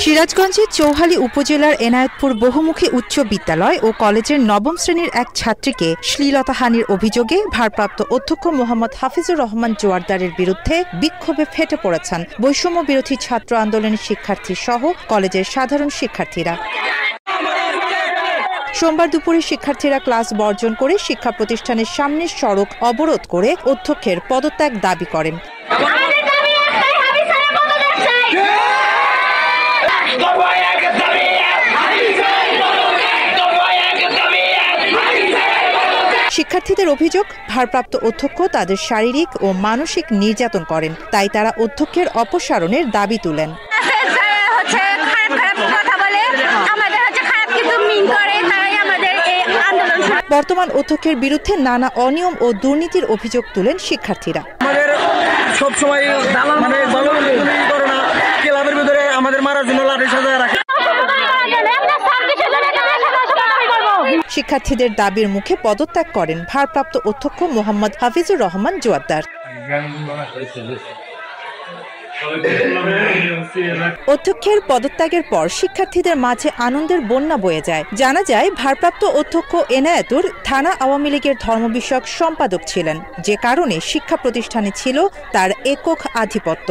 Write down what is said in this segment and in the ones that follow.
সিরাজগঞ্জের চৌহালি উপজেলার এনায়েতপুর বহুমুখী উচ্চ বিদ্যালয় ও কলেজের নবম শ্রেণীর এক ছাত্রীকে শ্লীলতাহানির অভিযোগে ভারপ্রাপ্ত অধ্যক্ষ মোহাম্মদ হাফিজুর রহমান জোয়ারদারের বিরুদ্ধে বিক্ষোভে ফেটে পড়েছেন বৈষম্য বিরোধী ছাত্র আন্দোলনের শিক্ষার্থী সহ কলেজের সাধারণ শিক্ষার্থীরা। সোমবার দুপুরে শিক্ষার্থীরা ক্লাস বর্জন করে শিক্ষা প্রতিষ্ঠানের সামনের সড়ক অবরোধ করে অধ্যক্ষের পদত্যাগ দাবি করেন। শিক্ষার্থীদের অভিযোগ, ভারপ্রাপ্ত অধ্যক্ষ তাদের শারীরিক ও মানসিক নির্যাতন করেন, তাই তারা অধ্যক্ষের অপসারণের দাবি তুলেন। বর্তমান অধ্যক্ষের বিরুদ্ধে নানা অনিয়ম ও দুর্নীতির অভিযোগ তুলেন শিক্ষার্থীরা। শিক্ষার্থীদের দাবির মুখে পদত্যাগ করেন ভারপ্রাপ্ত অধ্যক্ষ মোহাম্মদ হাফিজুর রহমান জোয়ারদার। অধ্যক্ষের পদত্যাগের পর শিক্ষার্থীদের মাঝে আনন্দের বন্যা বয়ে যায়। জানা যায়, ভারপ্রাপ্ত অধ্যক্ষ এনায়েতুর থানা আওয়ামী লীগের ধর্ম বিষয়ক সম্পাদক ছিলেন, যে কারণে শিক্ষা প্রতিষ্ঠানে ছিল তার একক আধিপত্য।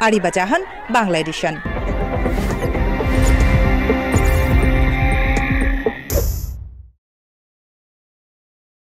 আরিবা জাহান, বাংলা এডিশন।